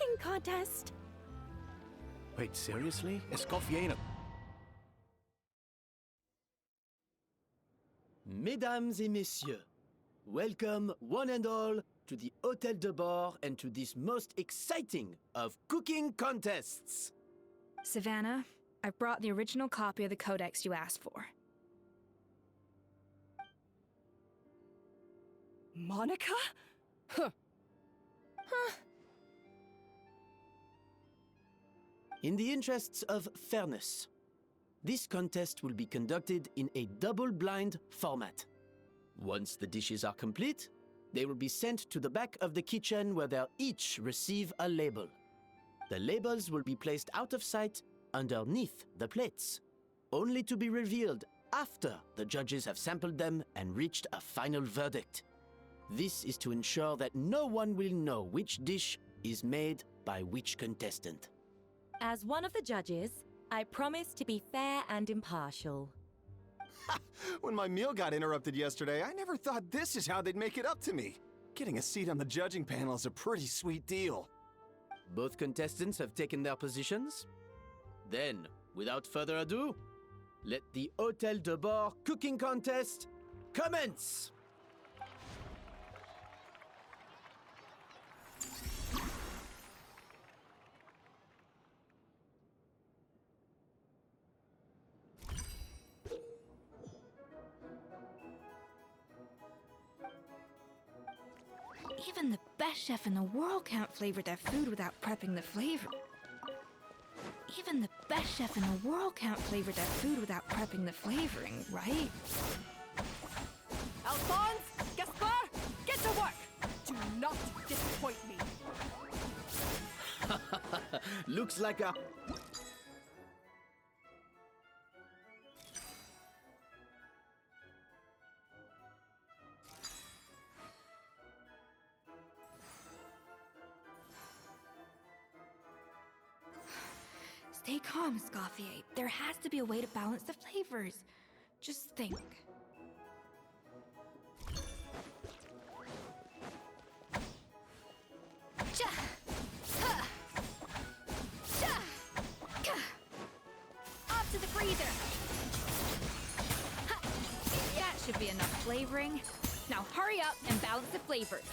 cooking contest. Wait, seriously? Escoffier in a... Mesdames et messieurs, welcome one and all to the Hôtel de Bord and to this most exciting of cooking contests. Savannah, I brought the original copy of the codex you asked for. Monica? Huh. In the interests of fairness, this contest will be conducted in a double-blind format. Once the dishes are complete, they will be sent to the back of the kitchen where they'll each receive a label. The labels will be placed out of sight underneath the plates, only to be revealed after the judges have sampled them and reached a final verdict. This is to ensure that no one will know which dish is made by which contestant. As one of the judges, I promise to be fair and impartial. When my meal got interrupted yesterday, I never thought this is how they'd make it up to me. Getting a seat on the judging panel is a pretty sweet deal. Both contestants have taken their positions. Then, without further ado, let the Hôtel de Bord cooking contest commence! Even the best chef in the world can't flavor their food without prepping the flavor. Even the best chef in the world can't flavor their food without prepping the flavoring, right? Alphonse! Gaspar! Get to work! Do not disappoint me! Looks like a... Stay calm, Escoffier. There has to be a way to balance the flavors. Just think. Off to the freezer! That should be enough flavoring. Now hurry up and balance the flavors.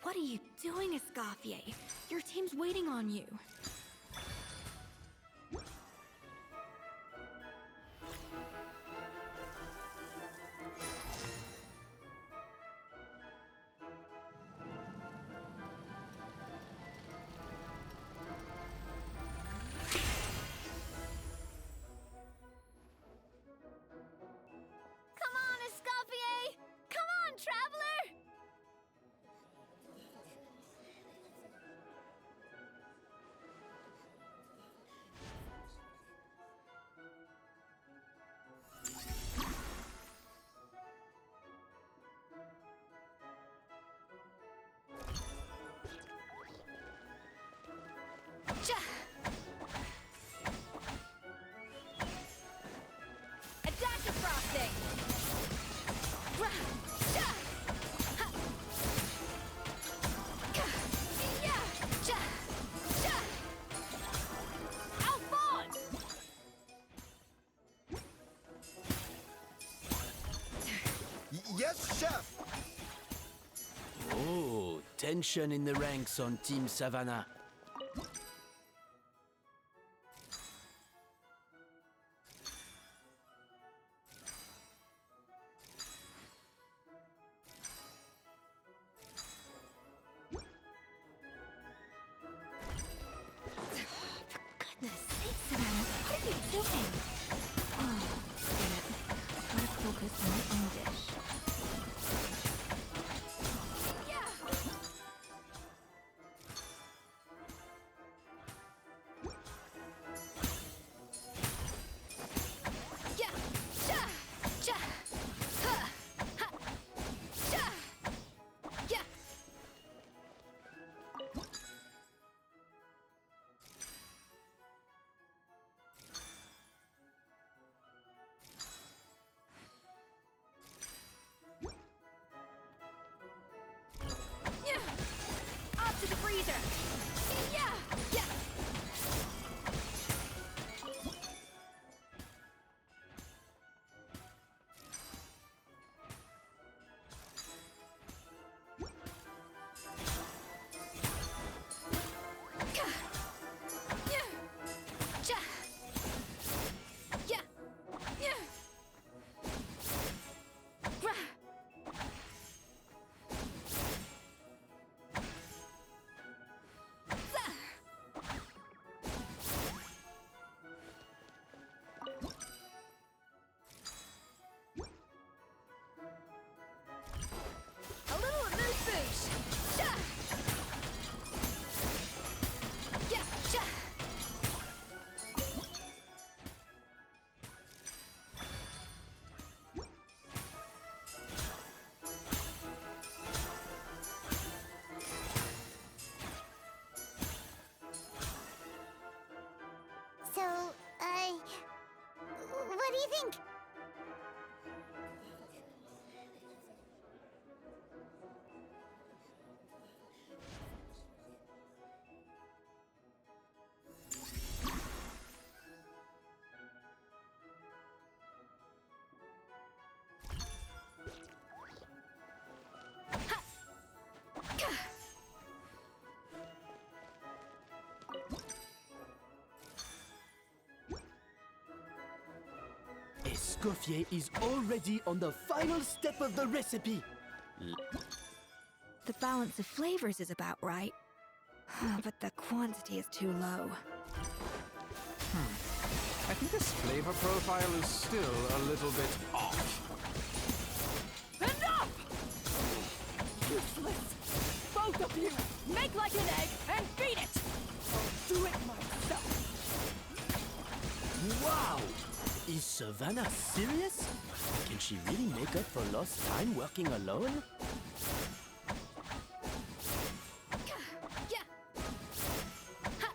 What are you doing, Escoffier? Your team's waiting on you. Come on, Escoffier! Come on, traveler! A dash of frosting! Alphonse! Yes, chef! Oh, tension in the ranks on Team Savannah. Goodness sakes, Savannah, what are you doing? Oh, damn it. Gotta focus on my own dish. Escoffier is already on the final step of the recipe. The balance of flavors is about right. But the quantity is too low. I think this flavor profile is still a little bit off. Enough! Useless! Both of you! Make like an egg and beat it! I'll do it myself! Wow! Is Savannah serious? Can she really make up for lost time working alone? Yeah. Ha.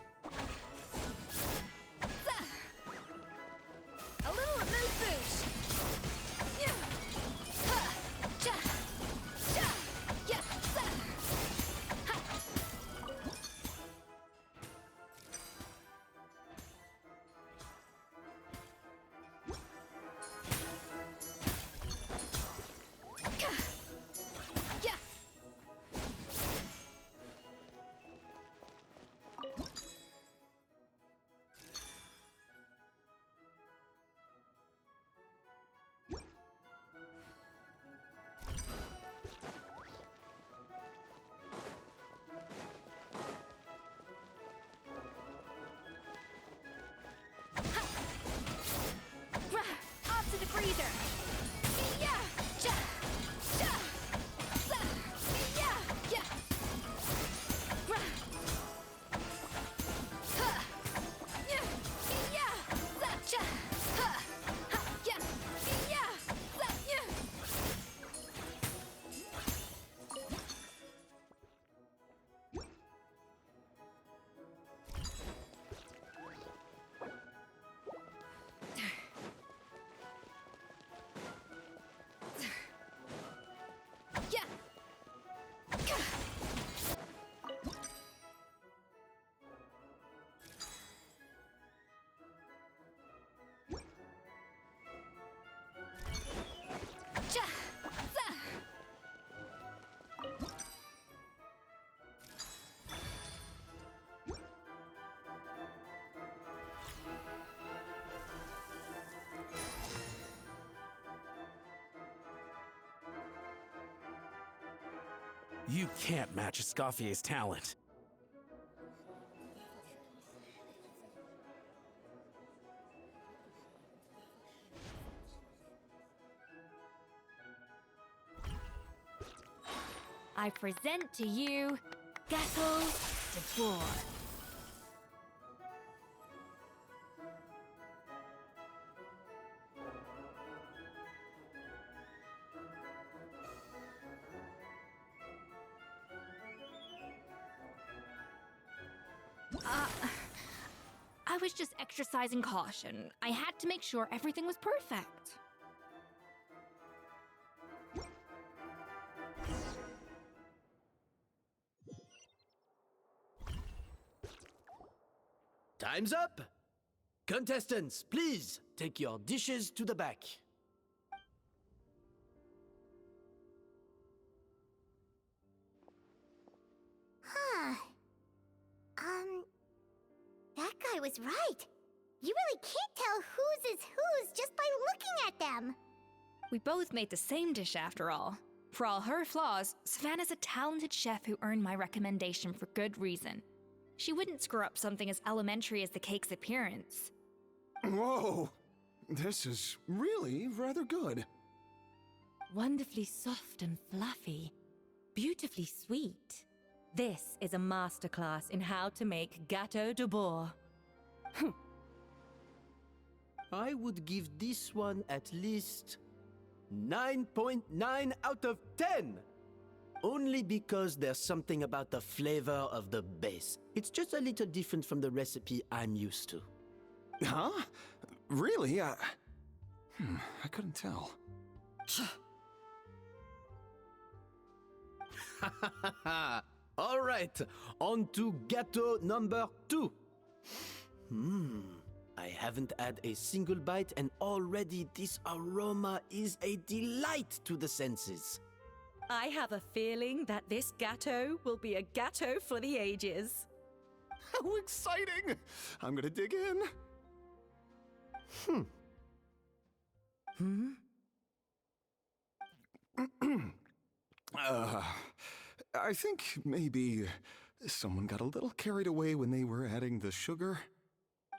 Za. A little mood boost. Yeah. Ha. Cha. Cha. Yeah. Za. Ha. Ka. Yeah. Rah, off to the freezer. Yeah, cha, cha, za, yeah, yeah. Rah. Ha, yeah, yeah, za, cha, ha, ha, yeah, yeah, za, yeah. Yeah. Ka. Cha. Za. You can't match Escoffier's talent. I present to you Gâteau de Bois. I was just exercising caution. I had to make sure everything was perfect. Time's up! Contestants, please take your dishes to the back. Huh. That guy was right. You really can't tell whose is whose just by looking at them. We both made the same dish after all. For all her flaws, Savannah's a talented chef who earned my recommendation for good reason. She wouldn't screw up something as elementary as the cake's appearance. Whoa! This is really rather good. Wonderfully soft and fluffy. Beautifully sweet. This is a masterclass in how to make Gâteau de Bois. I would give this one at least 9.9 out of 10. Only because there's something about the flavor of the base. It's just a little different from the recipe I'm used to. Huh? Really? I couldn't tell. All right, on to gâteau number 2. I haven't had a single bite and already this aroma is a delight to the senses. I have a feeling that this gâteau will be a gâteau for the ages. How exciting! I'm gonna dig in. I think maybe someone got a little carried away when they were adding the sugar.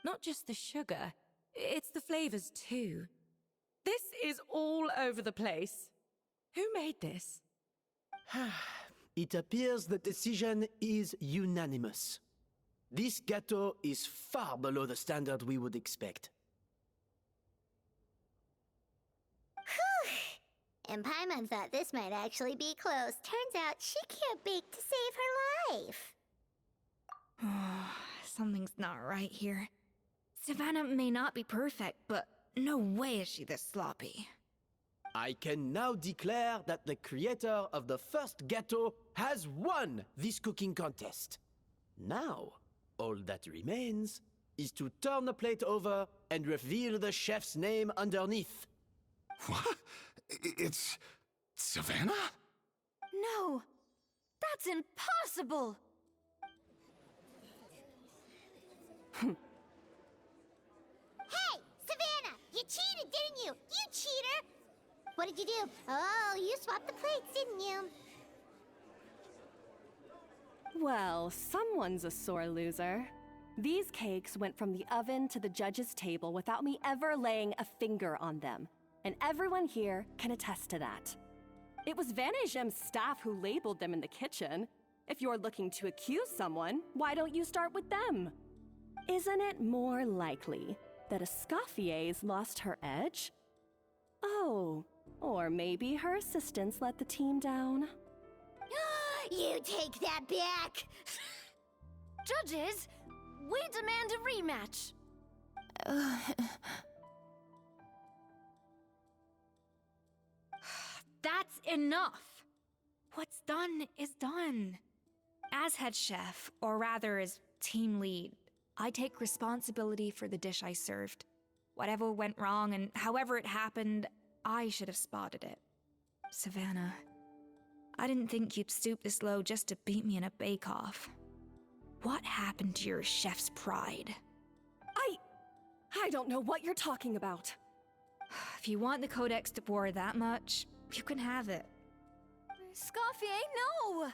Not just the sugar, it's the flavors too. This is all over the place. Who made this? It appears the decision is unanimous. This gâteau is far below the standard we would expect. And Paimon thought this might actually be close. Turns out she can't bake to save her life. Something's not right here. Savannah may not be perfect, but no way is she this sloppy. I can now declare that the creator of the first gâteau has won this cooking contest. Now, all that remains is to turn the plate over and reveal the chef's name underneath. What? It's Savannah? No, that's impossible. Hey, Savannah, you cheated, didn't you? You cheater! What did you do? Oh, you swapped the plates, didn't you? Well, someone's a sore loser. These cakes went from the oven to the judge's table without me ever laying a finger on them. And everyone here can attest to that. It was Vanejem's staff who labeled them in the kitchen. If you're looking to accuse someone, why don't you start with them? Isn't it more likely that Escoffier's lost her edge? Oh, or maybe her assistants let the team down. You take that back! Judges, we demand a rematch. That's enough! What's done is done. As head chef, or rather as team lead, I take responsibility for the dish I served. Whatever went wrong and however it happened, I should have spotted it. Savannah, I didn't think you'd stoop this low just to beat me in a bake-off. What happened to your chef's pride? I don't know what you're talking about. If you want the Codex de Boer that much, you can have it. Scoffier, no!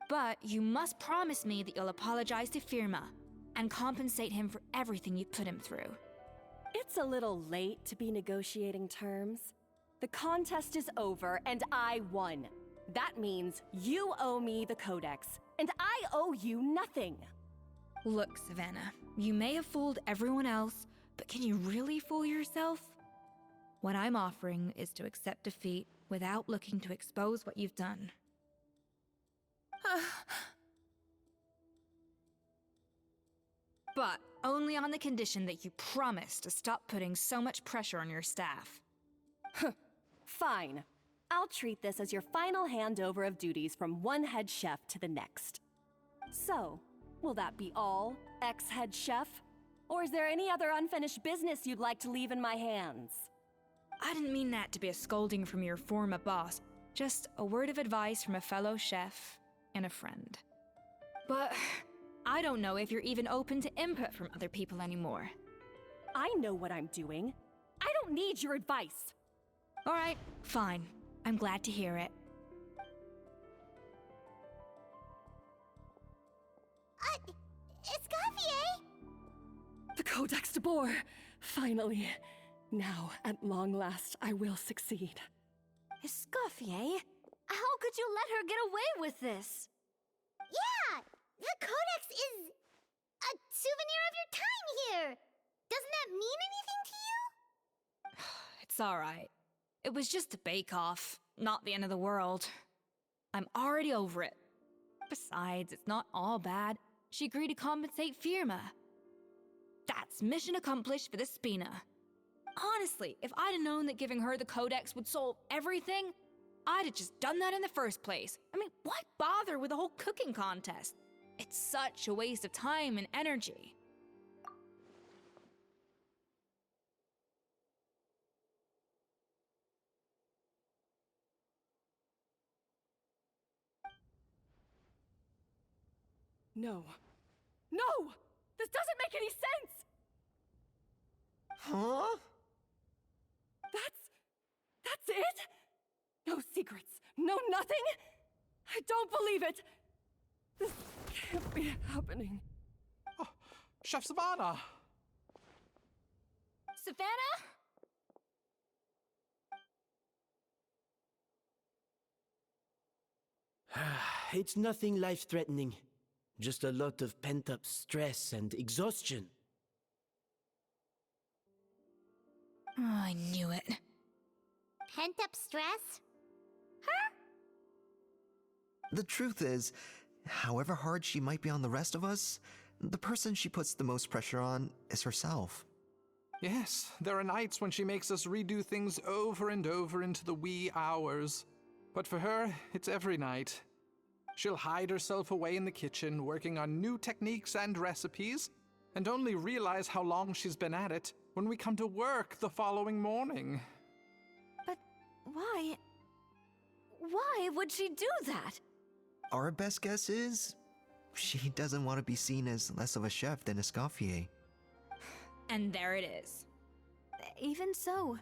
But you must promise me that you'll apologize to Firma and compensate him for everything you put him through. It's a little late to be negotiating terms. The contest is over and I won. That means you owe me the Codex, and I owe you nothing. Look, Savannah, you may have fooled everyone else, but can you really fool yourself? What I'm offering is to accept defeat without looking to expose what you've done. But only on the condition that you promise to stop putting so much pressure on your staff. Fine. I'll treat this as your final handover of duties from one head chef to the next. So, will that be all, ex-head chef? Or is there any other unfinished business you'd like to leave in my hands? I didn't mean that to be a scolding from your former boss, just a word of advice from a fellow chef and a friend. But I don't know if you're even open to input from other people anymore. I know what I'm doing. I don't need your advice. All right, fine. I'm glad to hear it. Escoffier? The Codex de Boer! Finally. Now, at long last, I will succeed. Escoffier? How could you let her get away with this? Yeah! The Codex is a souvenir of your time here! Doesn't that mean anything to you? It's all right. It was just a bake-off, not the end of the world. I'm already over it. Besides, it's not all bad. She agreed to compensate Firma. That's mission accomplished for the Spina. Honestly, if I'd have known that giving her the Codex would solve everything, I'd have just done that in the first place. I mean, why bother with the whole cooking contest? It's such a waste of time and energy. No. No! This doesn't make any sense! Huh? That's That's it? No secrets, no nothing? I don't believe it. This can't be happening. Oh, Chef Savannah! Savannah? It's nothing life-threatening. Just a lot of pent-up stress and exhaustion. Oh, I knew it. Pent up stress? The truth is, however hard she might be on the rest of us, the person she puts the most pressure on is herself. Yes, there are nights when she makes us redo things over and over into the wee hours. But for her, it's every night. She'll hide herself away in the kitchen, working on new techniques and recipes, and only realize how long she's been at it when we come to work the following morning. But why? Why would she do that? Our best guess is, she doesn't want to be seen as less of a chef than Escoffier. And there it is. Even so,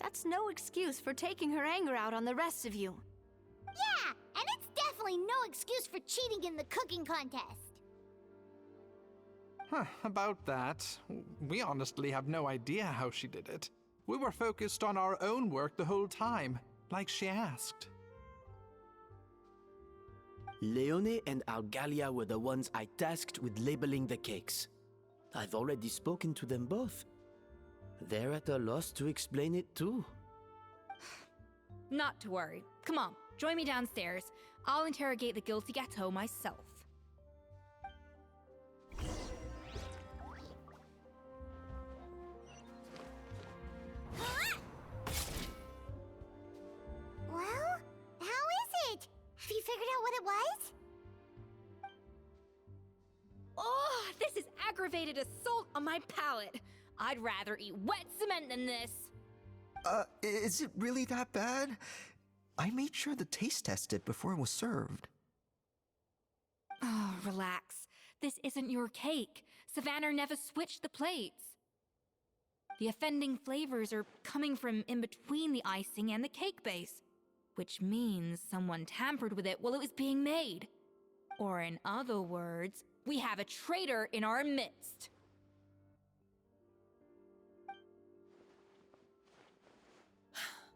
that's no excuse for taking her anger out on the rest of you. Yeah, and it's definitely no excuse for cheating in the cooking contest. About that, we honestly have no idea how she did it. We were focused on our own work the whole time, like she asked. Leone and Algalia were the ones I tasked with labeling the cakes. I've already spoken to them both. They're at a loss to explain it too. Not to worry. Come on, join me downstairs. I'll interrogate the guilty gâteau myself. Well, how is it? Have you figured out what it was? Oh, this is aggravated assault on my palate. I'd rather eat wet cement than this. Is it really that bad? I made sure to taste test it before it was served. Oh, relax. This isn't your cake. Savannah never switched the plates. The offending flavors are coming from in between the icing and the cake base, which means someone tampered with it while it was being made. Or in other words, we have a traitor in our midst.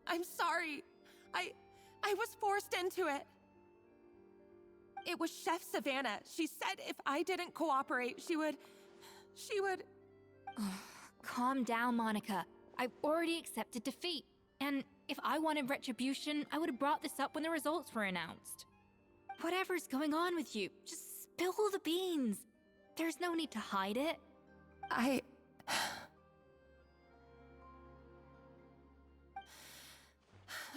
I'm sorry. I was forced into it. It was Chef Savannah. She said if I didn't cooperate, she would... Calm down, Monica. I've already accepted defeat. And if I wanted retribution, I would have brought this up when the results were announced. Whatever's going on with you, just spill the beans. There's no need to hide it.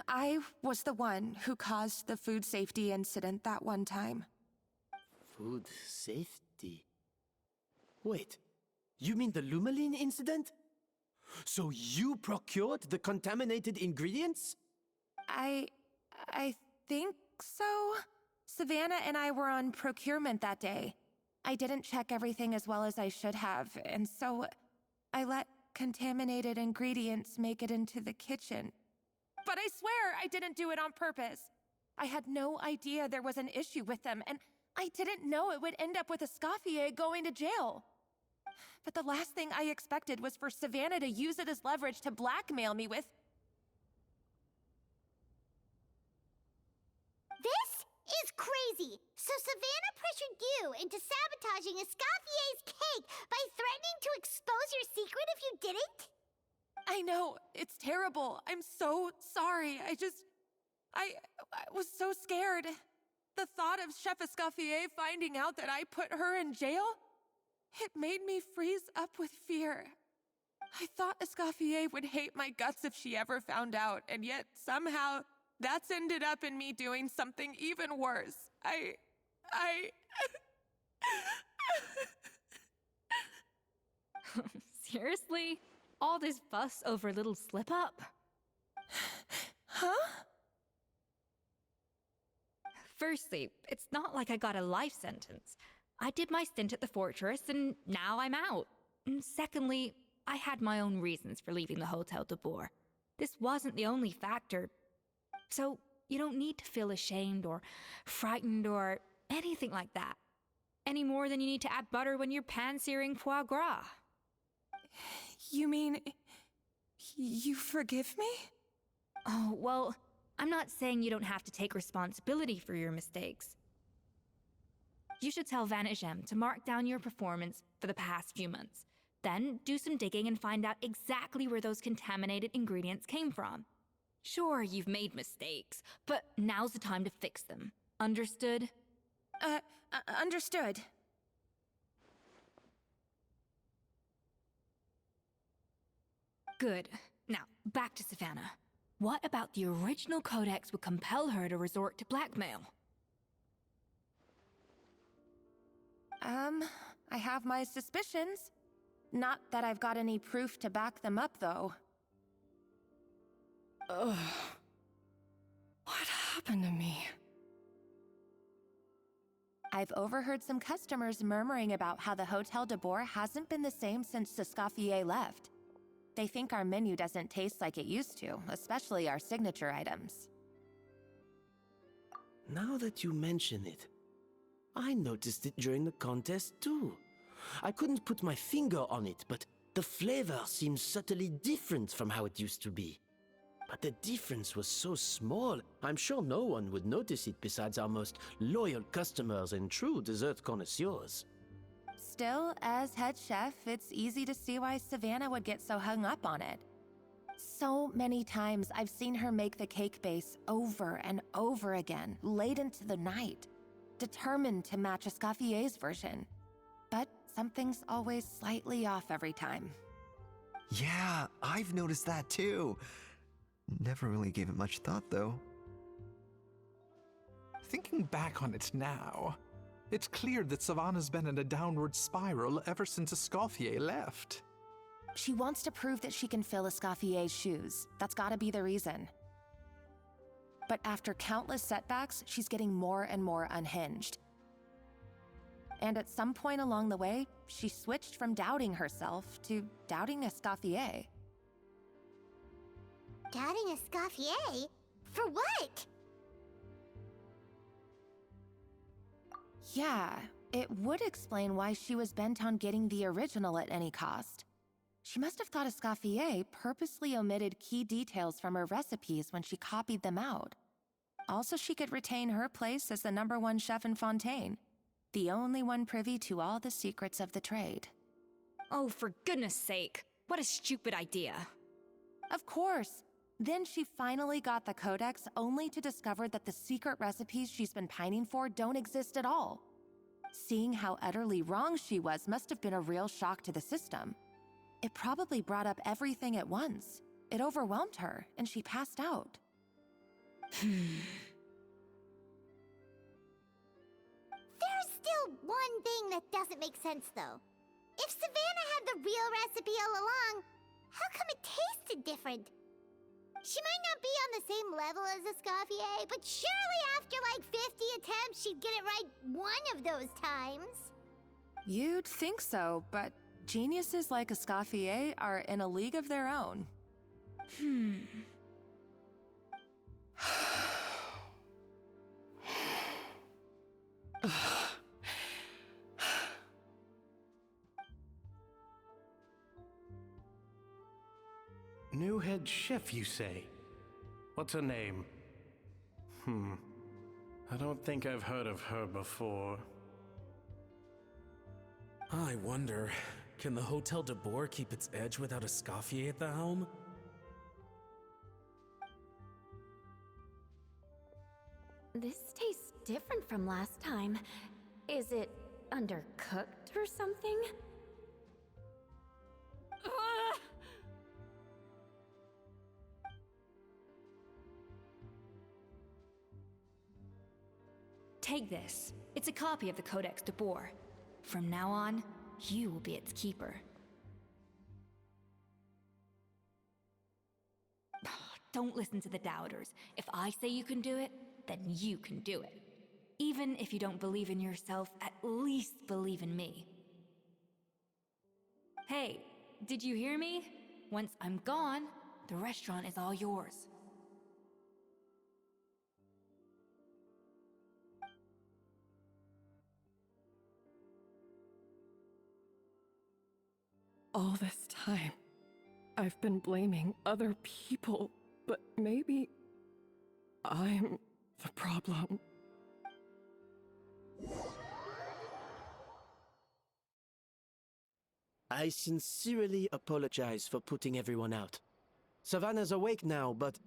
I was the one who caused the food safety incident that one time. Food safety? Wait, you mean the Lumaline incident? So you procured the contaminated ingredients? I think so. Savannah and I were on procurement that day. I didn't check everything as well as I should have, and so I let contaminated ingredients make it into the kitchen. But I swear I didn't do it on purpose. I had no idea there was an issue with them, and I didn't know it would end up with Escoffier going to jail. But the last thing I expected was for Savannah to use it as leverage to blackmail me with... This is crazy! So Savannah pressured you into sabotaging Escoffier's cake by threatening to expose your secret if you didn't? I know, it's terrible. I'm so sorry. I was so scared. The thought of Chef Escoffier finding out that I put her in jail, it made me freeze up with fear. I thought Escoffier would hate my guts if she ever found out, and yet somehow that's ended up in me doing something even worse. Seriously? All this fuss over a little slip-up? Huh? Firstly, it's not like I got a life sentence. I did my stint at the fortress, and now I'm out. And secondly, I had my own reasons for leaving the Hotel de Boer. This wasn't the only factor. So, you don't need to feel ashamed or frightened or anything like that. Any more than you need to add butter when you're pan-searing foie gras. You mean... you forgive me? Oh, well, I'm not saying you don't have to take responsibility for your mistakes. You should tell Vanagem to mark down your performance for the past few months. Then do some digging and find out exactly where those contaminated ingredients came from. Sure, you've made mistakes, but now's the time to fix them. Understood? Understood. Good. Now, back to Savannah. What about the original codex would compel her to resort to blackmail? I have my suspicions. Not that I've got any proof to back them up, though. Ugh. What happened to me? I've overheard some customers murmuring about how the Hotel de Boer hasn't been the same since Escoffier left. They think our menu doesn't taste like it used to, especially our signature items. Now that you mention it, I noticed it during the contest too. I couldn't put my finger on it, but the flavor seems subtly different from how it used to be. But the difference was so small, I'm sure no one would notice it besides our most loyal customers and true dessert connoisseurs. Still, as head chef, it's easy to see why Savannah would get so hung up on it. So many times I've seen her make the cake base over and over again, late into the night, determined to match Escoffier's version. But something's always slightly off every time. Yeah, I've noticed that too. Never really gave it much thought, though. Thinking back on it now, it's clear that Savannah's been in a downward spiral ever since Escoffier left. She wants to prove that she can fill Escoffier's shoes. That's gotta be the reason. But after countless setbacks, she's getting more and more unhinged. And at some point along the way, she switched from doubting herself to doubting Escoffier. Doubting Escoffier? For what? Yeah, it would explain why she was bent on getting the original at any cost. She must have thought Escoffier purposely omitted key details from her recipes when she copied them out. Also, she could retain her place as the #1 chef in Fontaine, the only one privy to all the secrets of the trade. Oh, for goodness sake. What a stupid idea. Of course. Then she finally got the codex only to discover that the secret recipes she's been pining for don't exist at all. Seeing how utterly wrong she was must have been a real shock to the system. It probably brought up everything at once. It overwhelmed her, and she passed out. There's still one thing that doesn't make sense, though. If Savannah had the real recipe all along, how come it tasted different? She might not be on the same level as Escoffier, but surely after like 50 attempts, she'd get it right one of those times. You'd think so, but geniuses like Escoffier are in a league of their own. New head chef, you say? What's her name? I don't think I've heard of her before. I wonder, can the Hotel de Boer keep its edge without Escoffier at the helm? This tastes different from last time. Is it undercooked or something? Take this. It's a copy of the Codex de Boer. From now on, you will be its keeper. Don't listen to the doubters. If I say you can do it, then you can do it. Even if you don't believe in yourself, at least believe in me. Hey, did you hear me? Once I'm gone, the restaurant is all yours. All this time, I've been blaming other people, but maybe I'm the problem. I sincerely apologize for putting everyone out. Savannah's awake now, but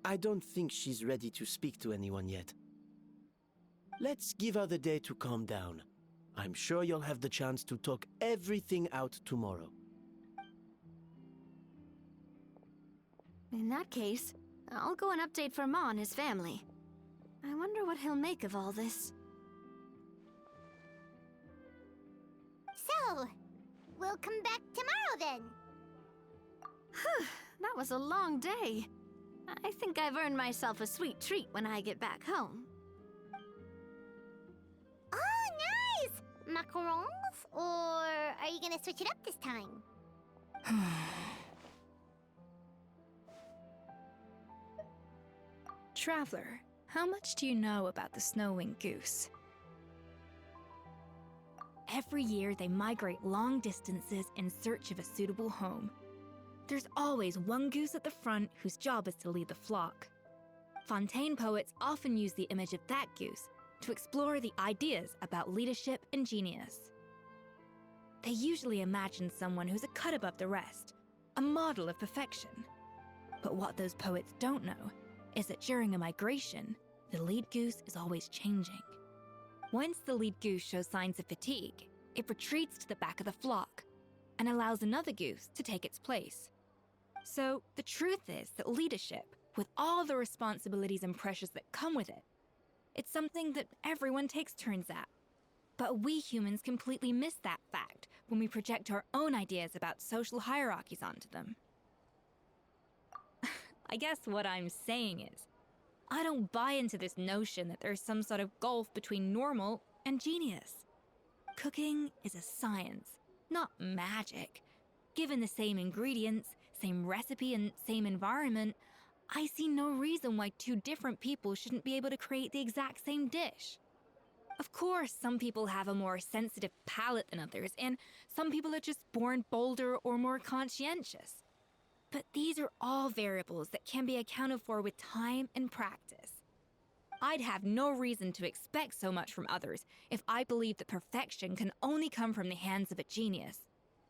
I don't think she's ready to speak to anyone yet. Let's give her the day to calm down. I'm sure you'll have the chance to talk everything out tomorrow. In that case, I'll go and update for Ma and his family. I wonder what he'll make of all this. So, we'll come back tomorrow then. Whew, that was a long day. I think I've earned myself a sweet treat when I get back home. Oh, nice! Macarons? Or are you gonna switch it up this time? Traveler, how much do you know about the snow-winged goose? Every year, they migrate long distances in search of a suitable home. There's always one goose at the front whose job is to lead the flock. Fontaine poets often use the image of that goose to explore the ideas about leadership and genius. They usually imagine someone who's a cut above the rest, a model of perfection. But what those poets don't know is that during a migration, the lead goose is always changing. Once the lead goose shows signs of fatigue, it retreats to the back of the flock and allows another goose to take its place. So the truth is that leadership, with all the responsibilities and pressures that come with it, it's something that everyone takes turns at. But we humans completely miss that fact when we project our own ideas about social hierarchies onto them. I guess what I'm saying is, I don't buy into this notion that there's some sort of gulf between normal and genius. Cooking is a science, not magic. Given the same ingredients, same recipe, and same environment, I see no reason why two different people shouldn't be able to create the exact same dish. Of course, some people have a more sensitive palate than others, and some people are just born bolder or more conscientious. But these are all variables that can be accounted for with time and practice. I'd have no reason to expect so much from others if I believed that perfection can only come from the hands of a genius.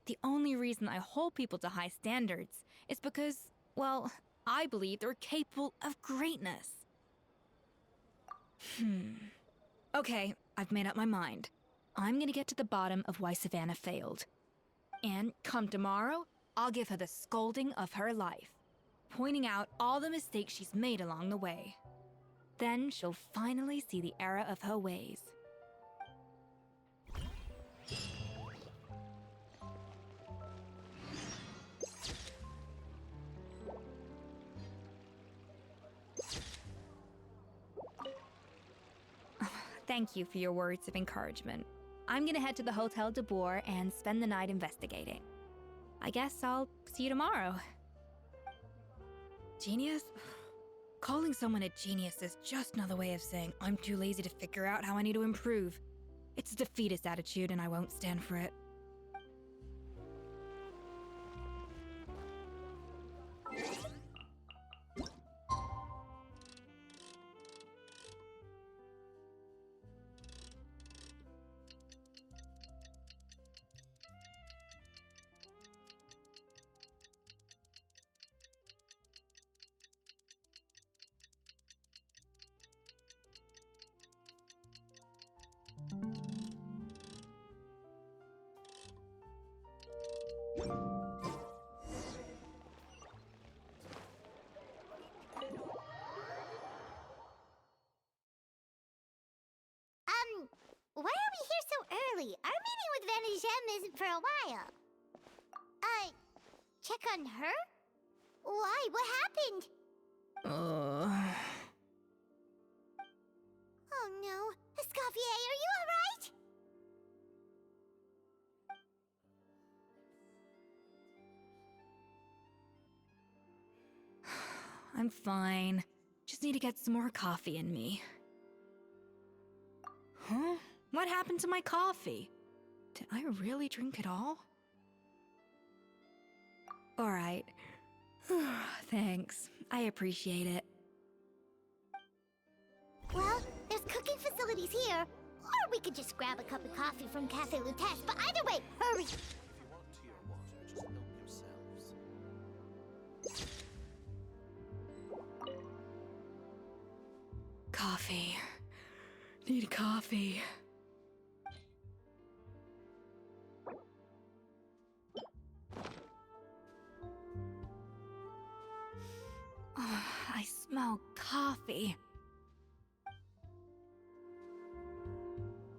The only reason I hold people to high standards is because, well, I believe they're capable of greatness. Okay, I've made up my mind. I'm gonna get to the bottom of why Savannah failed. And come tomorrow, I'll give her the scolding of her life, pointing out all the mistakes she's made along the way. Then she'll finally see the error of her ways. Thank you for your words of encouragement. I'm gonna head to the Hotel de Boer and spend the night investigating. I guess I'll see you tomorrow. Genius? Calling someone a genius is just another way of saying I'm too lazy to figure out how I need to improve. It's a defeatist attitude and I won't stand for it. Why are we here so early? Our meeting with Vanigem isn't for a while. Check on her? Why? What happened? Oh no. Escoffier, are you alright? I'm fine. Just need to get some more coffee in me. Huh? What happened to my coffee? Did I really drink it all? Alright. Thanks. I appreciate it. Well, there's cooking facilities here. Or we could just grab a cup of coffee from Cafe Lutèce, but either way, hurry! Coffee. Need coffee. I smell coffee.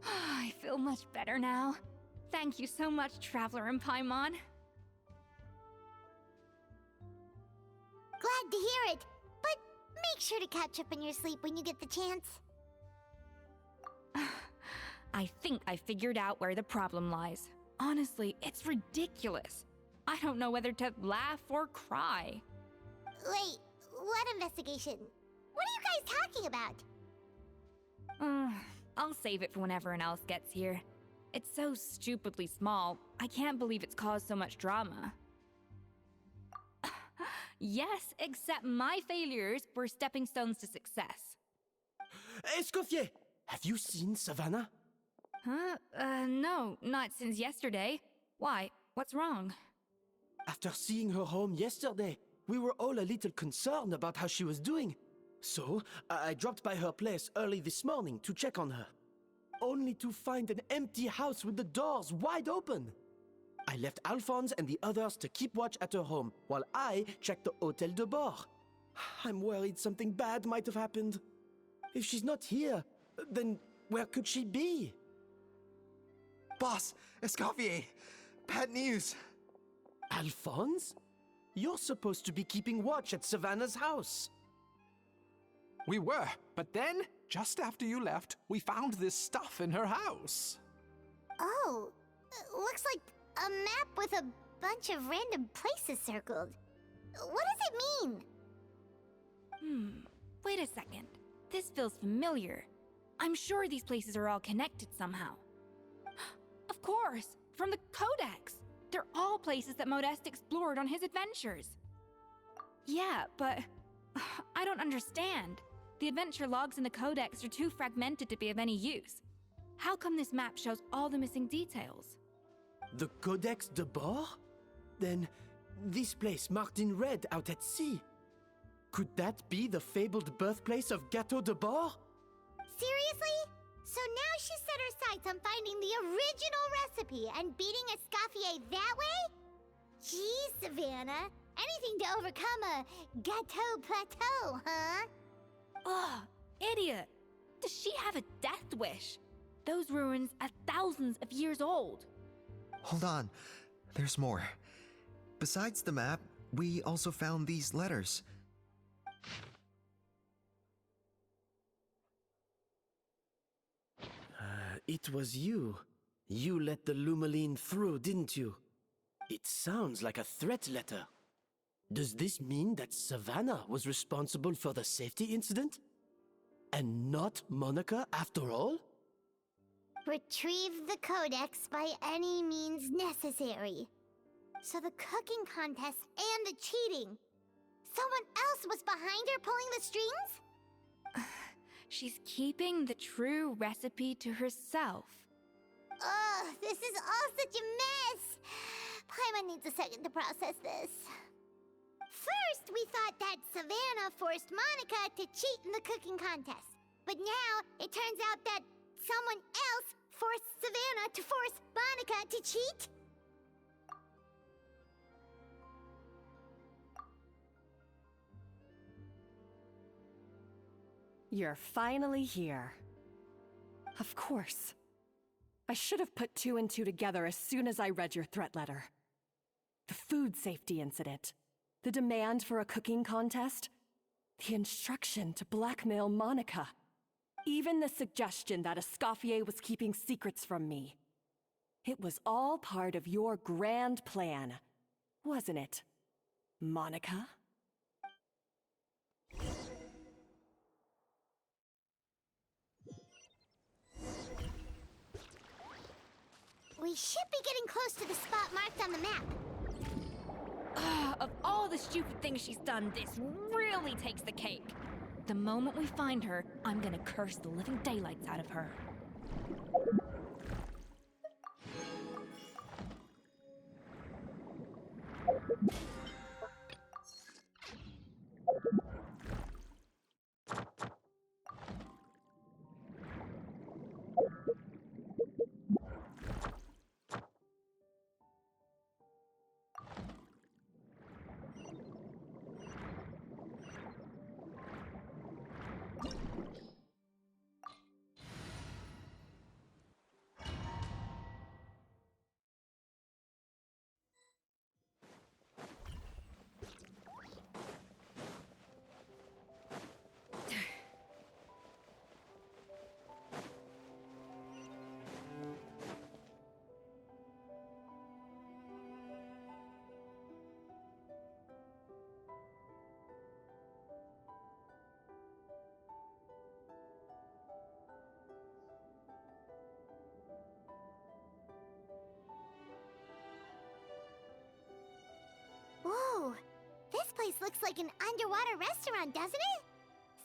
I feel much better now. Thank you so much, Traveler and Paimon. Glad to hear it, but make sure to catch up on your sleep when you get the chance. I think I figured out where the problem lies. Honestly, it's ridiculous. I don't know whether to laugh or cry. Wait, what investigation? What are you guys talking about? I'll save it for when everyone else gets here. It's so stupidly small, I can't believe it's caused so much drama. Yes, except my failures were stepping stones to success. Escoffier! Have you seen Savannah? Huh? No, not since yesterday. Why? What's wrong? After seeing her home yesterday, we were all a little concerned about how she was doing. So, I dropped by her place early this morning to check on her. Only to find an empty house with the doors wide open. I left Alphonse and the others to keep watch at her home, while I checked the Hôtel de Bord. I'm worried something bad might have happened. If she's not here, then where could she be? Boss, Escoffier, bad news. Alphonse? You're supposed to be keeping watch at Savannah's house. We were, but then, just after you left, we found this stuff in her house. Oh, looks like a map with a bunch of random places circled. What does it mean? Wait a second. This feels familiar. I'm sure these places are all connected somehow. Of course, from the Codex. They're all places that Modeste explored on his adventures. Yeah, but I don't understand. The adventure logs in the Codex are too fragmented to be of any use. How come this map shows all the missing details? The Codex de Bord? Then, this place marked in red out at sea. Could that be the fabled birthplace of Gâteau de Bord? Seriously? So now she set her sights on finding the original recipe and beating Escoffier that way? Geez, Savannah. Anything to overcome a Gâteau plateau, huh? Ugh, idiot! Does she have a death wish? Those ruins are thousands of years old. Hold on, there's more. Besides the map, we also found these letters. It was you. You let the Lumaline through, didn't you? It sounds like a threat letter. Does this mean that Savannah was responsible for the safety incident? And not Monica after all? Retrieve the Codex by any means necessary. So the cooking contest and the cheating. Someone else was behind her pulling the strings? She's keeping the true recipe to herself. Ugh, this is all such a mess. Paimon needs a second to process this. First, we thought that Savannah forced Monica to cheat in the cooking contest. But now, it turns out that someone else forced Savannah to force Monica to cheat? You're finally here. Of course. I should have put two and two together as soon as I read your threat letter. The food safety incident, the demand for a cooking contest, the instruction to blackmail Monica, even the suggestion that Escoffier was keeping secrets from me. It was all part of your grand plan, wasn't it, Monica? We should be getting close to the spot marked on the map. Of all the stupid things she's done, this really takes the cake. The moment we find her, I'm gonna curse the living daylights out of her. Whoa, this place looks like an underwater restaurant, doesn't it?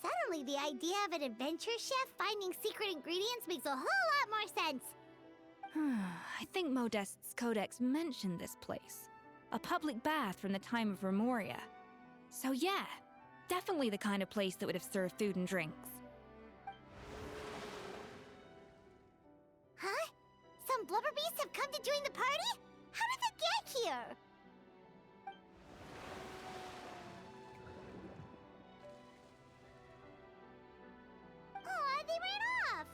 Suddenly, the idea of an adventure chef finding secret ingredients makes a whole lot more sense. I think Modest's codex mentioned this place. A public bath from the time of Remoria. So yeah, definitely the kind of place that would have served food and drinks. Huh? Some blubber beasts have come to join the party? How did they get here? Aw, they ran off!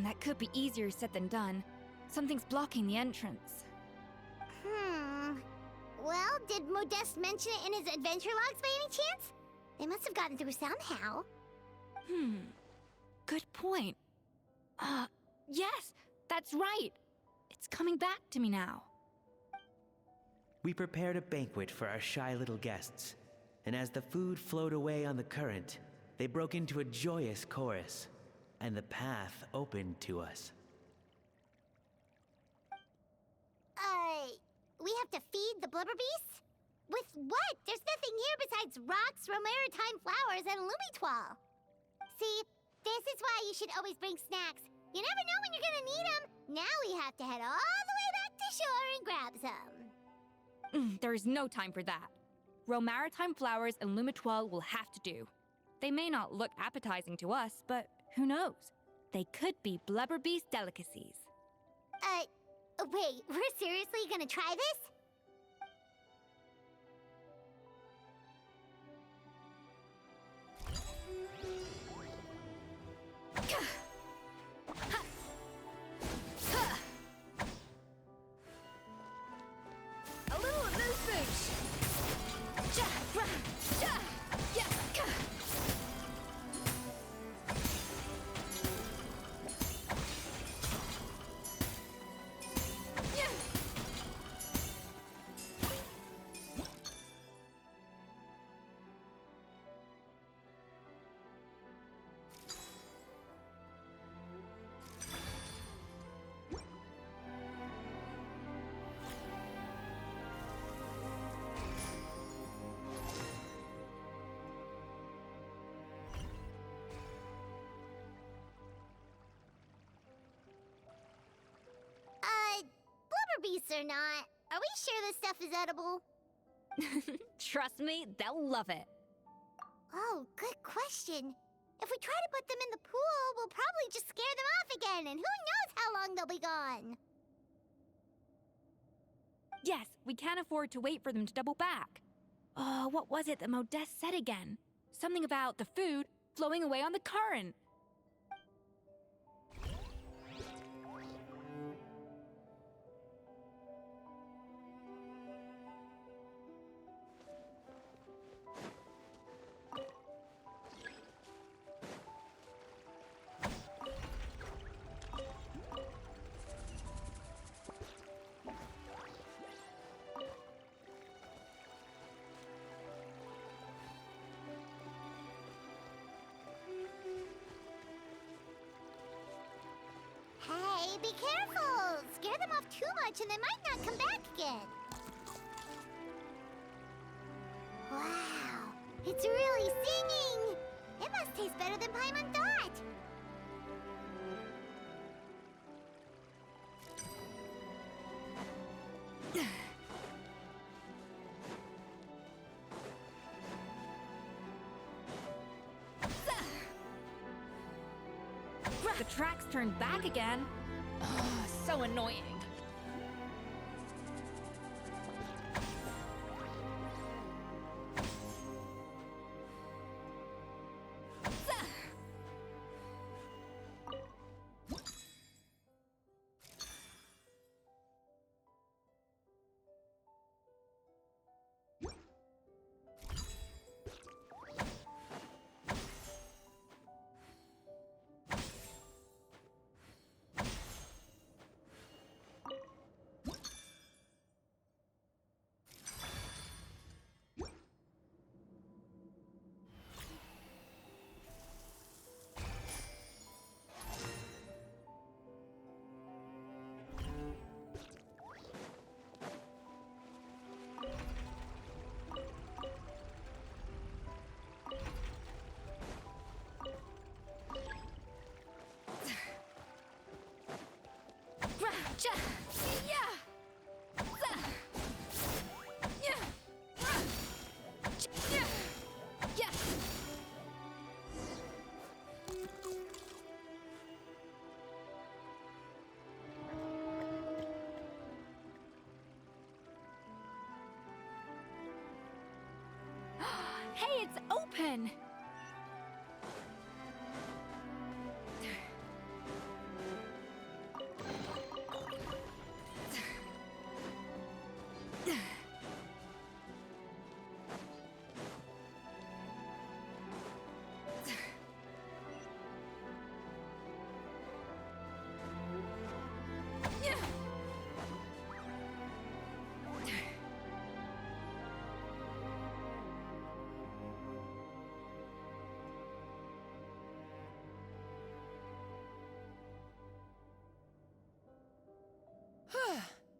That could be easier said than done. Something's blocking the entrance. Well, did Modeste mention it in his adventure logs by any chance? They must have gotten through somehow. Good point. Yes, that's right. It's coming back to me now. We prepared a banquet for our shy little guests, and as the food flowed away on the current, they broke into a joyous chorus, and the path opened to us. We have to feed the blubber beasts? With what? There's nothing here besides rocks, romaritime flowers, and lumitoile. See, this is why you should always bring snacks. You never know when you're gonna need them. Now we have to head all the way back to shore and grab some. There is no time for that. Romaritime flowers and lumitoile will have to do. They may not look appetizing to us, but who knows? They could be blubber beast delicacies. Wait, we're seriously gonna try this? A little of this fish. Blubber beasts or not, are we sure this stuff is edible? Trust me, they'll love it. Oh, good question. If we try to put them in the pool, we'll probably just scare them off again, and who knows how long they'll be gone. Yes, we can't afford to wait for them to double back. Oh, what was it that Modeste said again? Something about the food flowing away on the current. Hey, be careful! too much and they might not come back again. Wow, it's really singing! It must taste better than Paimon thought! The track's turned back again. Oh, so annoying. Hey, it's open!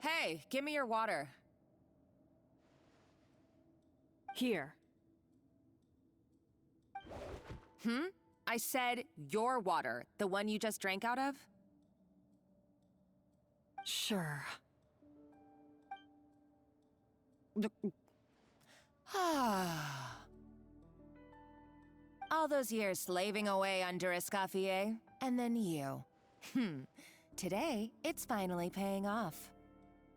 Hey, give me your water. Here. I said your water, the one you just drank out of? Sure. All those years slaving away under Escoffier, and then you. Today, it's finally paying off.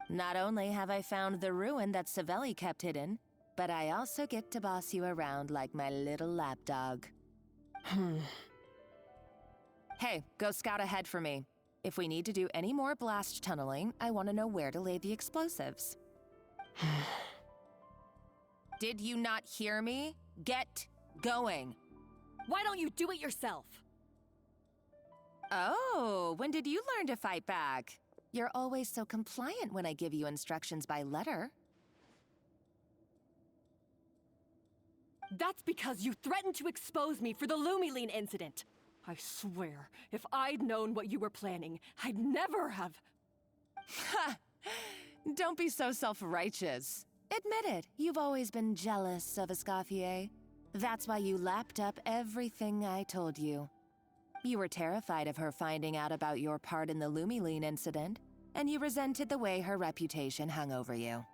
Not only have I found the ruin that Savelli kept hidden, but I also get to boss you around like my little lapdog. Hey, go scout ahead for me. If we need to do any more blast tunneling, I want to know where to lay the explosives. Did you not hear me? Get going. Why don't you do it yourself? Oh, when did you learn to fight back? You're always so compliant when I give you instructions by letter. That's because you threatened to expose me for the Lumiline incident. I swear, if I'd known what you were planning, I'd never have... Ha! Don't be so self-righteous. Admit it, you've always been jealous of Escoffier. That's why you lapped up everything I told you. You were terrified of her finding out about your part in the Lumiline incident, and you resented the way her reputation hung over you.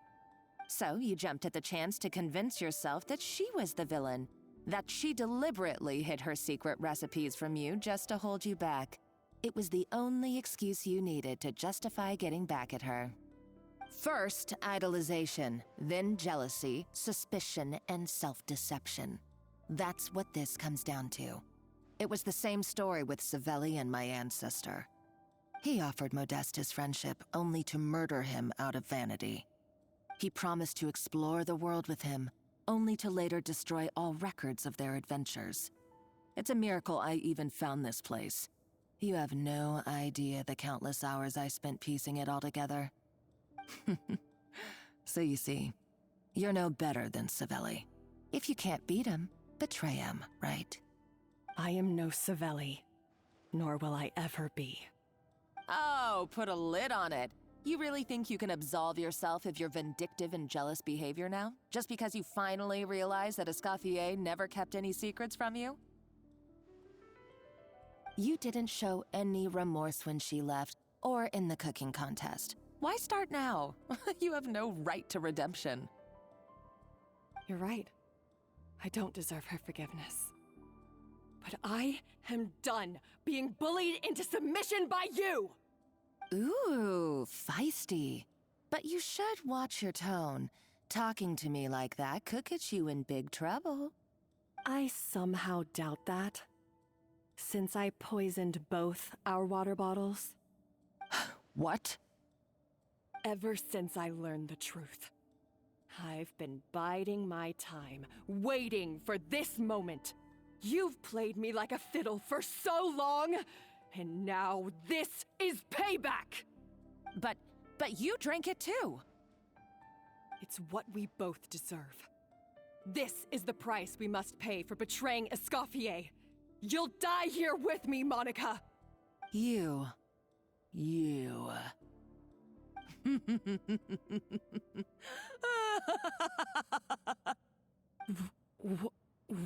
So you jumped at the chance to convince yourself that she was the villain, that she deliberately hid her secret recipes from you just to hold you back. It was the only excuse you needed to justify getting back at her. First, idolization, then jealousy, suspicion, and self-deception. That's what this comes down to. It was the same story with Savelli and my ancestor. He offered Modeste his friendship only to murder him out of vanity. He promised to explore the world with him, only to later destroy all records of their adventures. It's a miracle I even found this place. You have no idea the countless hours I spent piecing it all together. So you see, you're no better than Savelli. If you can't beat him, betray him, right? I am no Savelli, nor will I ever be. Oh, put a lid on it. You really think you can absolve yourself of your vindictive and jealous behavior now? Just because you finally realized that Escoffier never kept any secrets from you? You didn't show any remorse when she left, or in the cooking contest. Why start now? You have no right to redemption. You're right. I don't deserve her forgiveness. But I am done being bullied into submission by you! Ooh, feisty. But you should watch your tone. Talking to me like that could get you in big trouble. I somehow doubt that. Since I poisoned both our water bottles. What? Ever since I learned the truth, I've been biding my time, waiting for this moment. You've played me like a fiddle for so long, and now this is payback! But you drank it too. It's what we both deserve. This is the price we must pay for betraying Escoffier. You'll die here with me, Monica! You.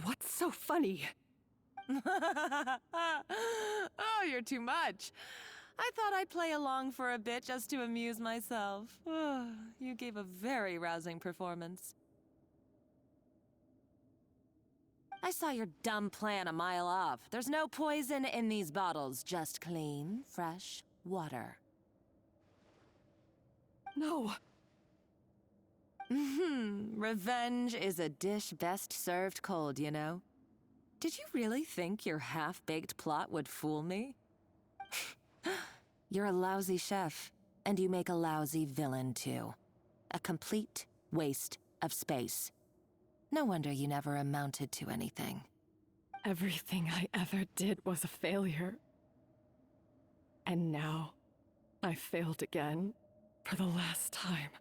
What's so funny? Oh, you're too much. I thought I'd play along for a bit just to amuse myself. You gave a very rousing performance. I saw your dumb plan a mile off. There's no poison in these bottles, just clean, fresh water. No. Revenge is a dish best served cold, you know? Did you really think your half-baked plot would fool me? You're a lousy chef, and you make a lousy villain, too. A complete waste of space. No wonder you never amounted to anything. Everything I ever did was a failure. And now, I failed again, for the last time.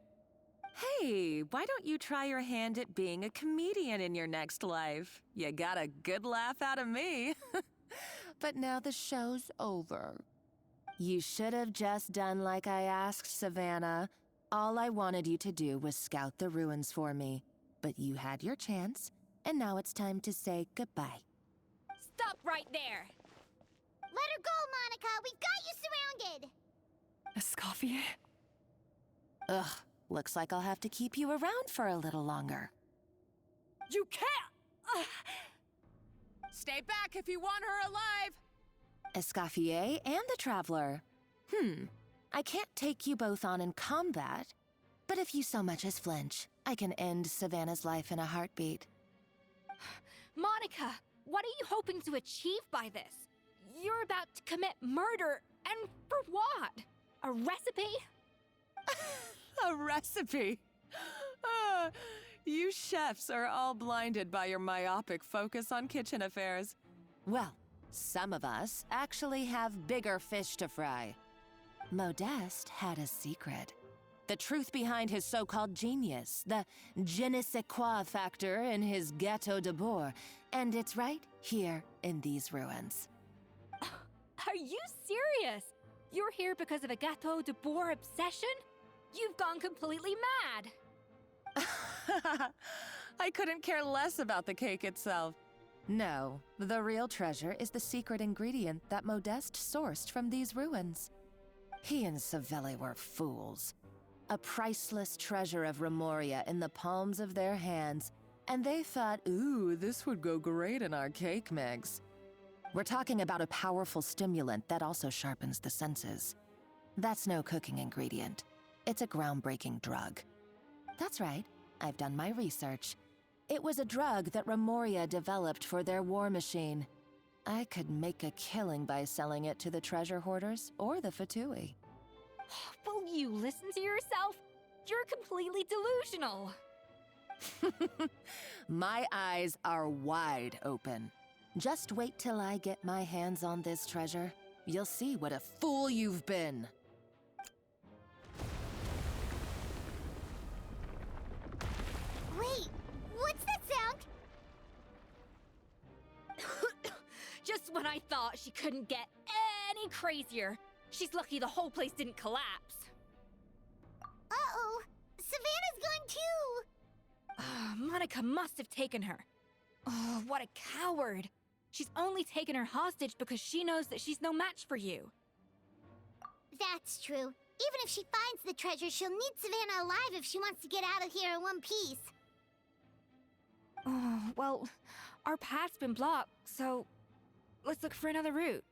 Hey, why don't you try your hand at being a comedian in your next life? You got a good laugh out of me. But now the show's over. You should have just done like I asked, Savannah. All I wanted you to do was scout the ruins for me. But you had your chance, and now it's time to say goodbye. Stop right there! Let her go, Monica! We've got you surrounded! Escoffier? Ugh, looks like I'll have to keep you around for a little longer. You can't! Stay back if you want her alive! Escoffier and the Traveler. I can't take you both on in combat, but if you so much as flinch, I can end Savannah's life in a heartbeat. Monica, what are you hoping to achieve by this? You're about to commit murder, and for what? A recipe? A recipe? You chefs are all blinded by your myopic focus on kitchen affairs. Well, some of us actually have bigger fish to fry. Modeste had a secret. The truth behind his so-called genius, the je ne sais quoi factor in his Gâteau de Bourg, and it's right here in these ruins. Are you serious? You're here because of a Gâteau de Bourg obsession? You've gone completely mad! I couldn't care less about the cake itself. No, the real treasure is the secret ingredient that Modeste sourced from these ruins. He and Savelli were fools. A priceless treasure of Remoria in the palms of their hands, and they thought, ooh, this would go great in our cake mix. We're talking about a powerful stimulant that also sharpens the senses. That's no cooking ingredient. It's a groundbreaking drug. That's right, I've done my research. It was a drug that Remoria developed for their war machine. I could make a killing by selling it to the treasure hoarders or the Fatui. Will you listen to yourself? You're completely delusional. My eyes are wide open. Just wait till I get my hands on this treasure. You'll see what a fool you've been. Wait, what's that sound? Just when I thought she couldn't get any crazier. She's lucky the whole place didn't collapse. too. Monica must have taken her. Oh, what a coward. She's only taken her hostage because she knows that she's no match for you. That's true. Even if she finds the treasure, she'll need Savannah alive if she wants to get out of here in one piece. Oh, well, our path's been blocked, so let's look for another route.